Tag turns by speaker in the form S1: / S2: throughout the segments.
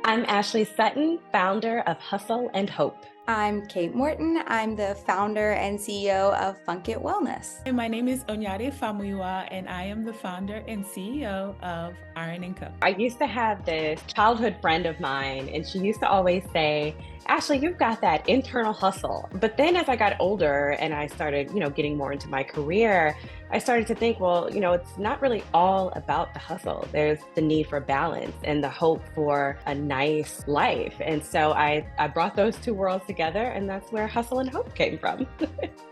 S1: I'm Ashley Sutton, founder of Hustle and Hope.
S2: I'm Kate Morton. I'm the founder and CEO of Funkit Wellness.
S3: And my name is Oyinade Famuyiwa, and I am the founder and CEO of Aarin & Co.
S1: I used to have this childhood friend of mine, and she used to always say, Ashley, you've got that internal hustle. But then as I got older and I started, getting more into my career, I started to think, well, it's not really all about the hustle. There's the need for balance and the hope for a nice life. And so I brought those two worlds together, and that's where Hustle and Hope came from.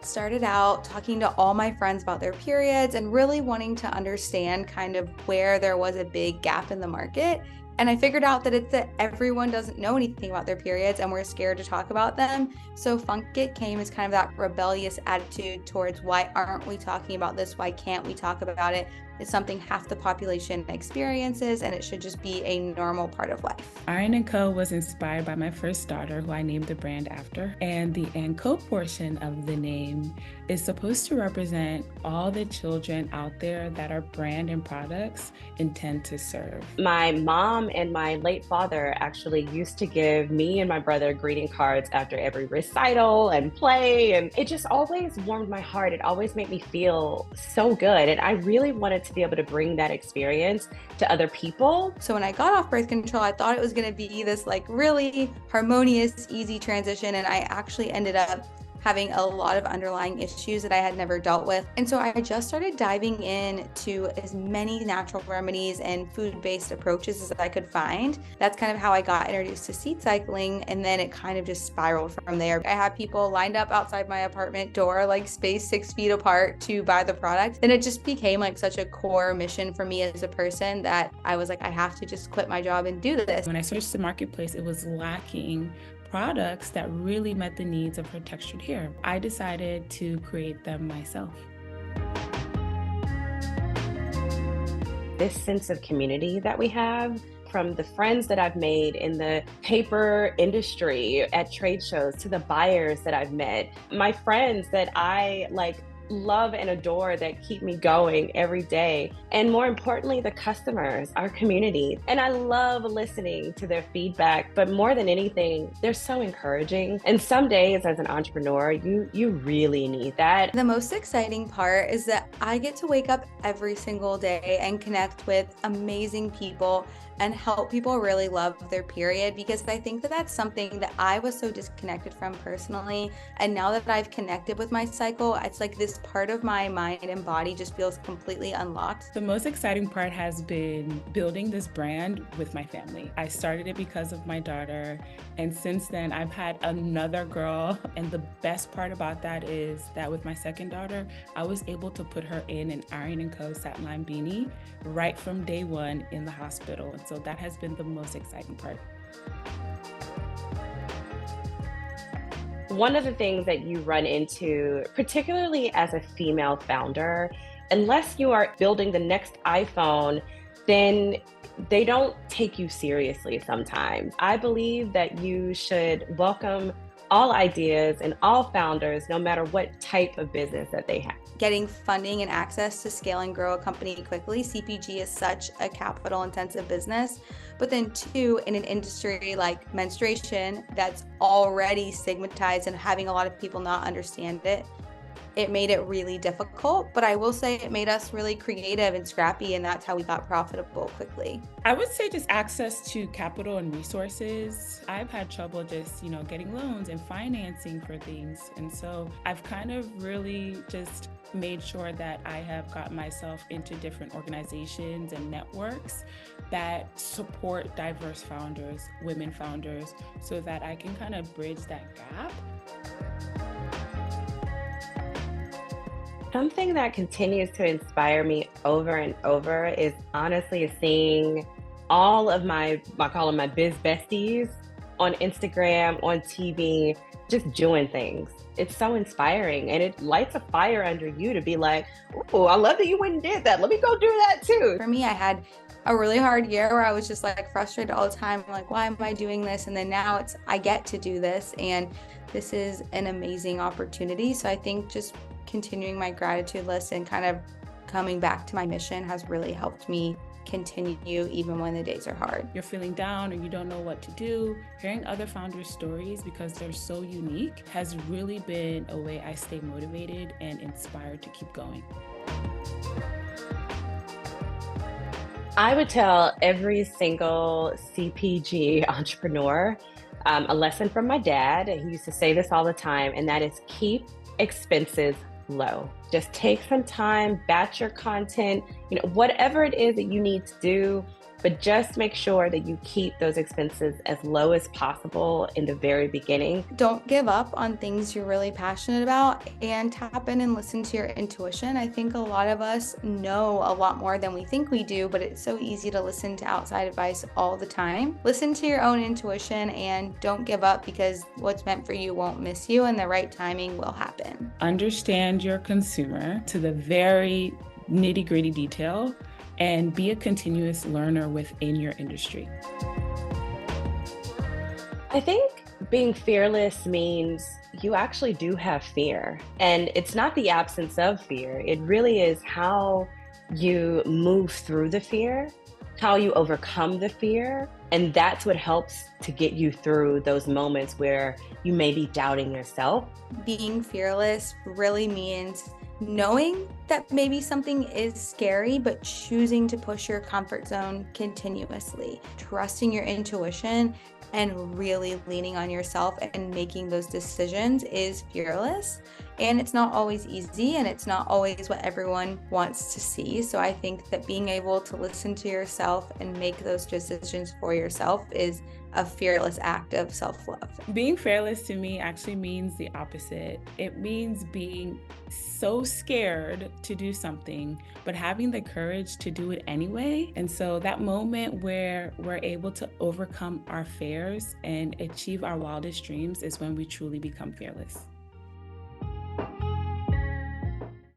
S2: Started out talking to all my friends about their periods and really wanting to understand kind of where there was a big gap in the market. And I figured out that it's that everyone doesn't know anything about their periods and we're scared to talk about them. So Funkit came as kind of that rebellious attitude towards why aren't we talking about this? Why can't we talk about it? It's something half the population experiences and it should just be a normal part of life.
S3: Aarin & Co. was inspired by my first daughter, who I named the brand after. And the & Co. portion of the name is supposed to represent all the children out there that our brand and products intend to serve.
S1: My mom and my late father actually used to give me and my brother greeting cards after every recital and play. And it just always warmed my heart. It always made me feel so good. And I really wanted to be able to bring that experience to other people.
S2: So when I got off birth control, I thought it was going to be this really harmonious, easy transition. And I actually ended up having a lot of underlying issues that I had never dealt with. And so I just started diving into as many natural remedies and food-based approaches as I could find. That's kind of how I got introduced to seed cycling, and then it kind of just spiraled from there. I had people lined up outside my apartment door, spaced 6 feet apart to buy the product. And it just became such a core mission for me as a person that I was I have to just quit my job and do this.
S3: When I searched the marketplace, it was lacking products that really met the needs of her textured hair. I decided to create them myself.
S1: This sense of community that we have, from the friends that I've made in the paper industry at trade shows to the buyers that I've met, my friends that I love and adore that keep me going every day. And more importantly, the customers, our community. And I love listening to their feedback, but more than anything, they're so encouraging. And some days as an entrepreneur, you really need that.
S2: The most exciting part is that I get to wake up every single day and connect with amazing people and help people really love their period, because I think that that's something that I was so disconnected from personally. And now that I've connected with my cycle, it's this part of my mind and body just feels completely unlocked.
S3: The most exciting part has been building this brand with my family. I started it because of my daughter, and since then I've had another girl. And the best part about that is that with my second daughter, I was able to put her in an Aarin & Co. satin lime beanie right from day one in the hospital. And so that has been the most exciting part.
S1: One of the things that you run into, particularly as a female founder, unless you are building the next iPhone, then they don't take you seriously sometimes. I believe that you should welcome all ideas and all founders, no matter what type of business that they have.
S2: Getting funding and access to scale and grow a company quickly. CPG is such a capital intensive business. But then two, in an industry like menstruation that's already stigmatized and having a lot of people not understand it, it made it really difficult. But I will say it made us really creative and scrappy, and that's how we got profitable quickly.
S3: I would say just access to capital and resources. I've had trouble just, getting loans and financing for things. And so I've kind of really just made sure that I have got myself into different organizations and networks that support diverse founders, women founders, so that I can kind of bridge that gap.
S1: Something that continues to inspire me over and over is honestly seeing all of I call them my biz besties on Instagram, on TV, just doing things. It's so inspiring, and it lights a fire under you to be like, oh, I love that you went and did that. Let me go do that too.
S2: For me, I had a really hard year where I was just frustrated all the time. Why am I doing this? And then now I get to do this, and this is an amazing opportunity. So I think just continuing my gratitude list and kind of coming back to my mission has really helped me continue even when the days are hard.
S3: You're feeling down or you don't know what to do, hearing other founders' stories because they're so unique has really been a way I stay motivated and inspired to keep going.
S1: I would tell every single CPG entrepreneur a lesson from my dad. He used to say this all the time, and that is keep expenses low. Just take some time, batch your content, whatever it is that you need to do, but just make sure that you keep those expenses as low as possible in the very beginning.
S2: Don't give up on things you're really passionate about and tap in and listen to your intuition. I think a lot of us know a lot more than we think we do, but it's so easy to listen to outside advice all the time. Listen to your own intuition and don't give up, because what's meant for you won't miss you and the right timing will happen.
S3: Understand your consumer to the very nitty-gritty detail and be a continuous learner within your industry.
S1: I think being fearless means you actually do have fear, and it's not the absence of fear. It really is how you move through the fear, how you overcome the fear, and that's what helps to get you through those moments where you may be doubting yourself.
S2: Being fearless really means knowing that maybe something is scary, but choosing to push your comfort zone continuously, trusting your intuition, and really leaning on yourself and making those decisions is fearless. And it's not always easy, and it's not always what everyone wants to see. So I think that being able to listen to yourself and make those decisions for yourself is a fearless act of self-love.
S3: Being fearless to me actually means the opposite. It means being so scared to do something, but having the courage to do it anyway. And so that moment where we're able to overcome our fears and achieve our wildest dreams is when we truly become fearless.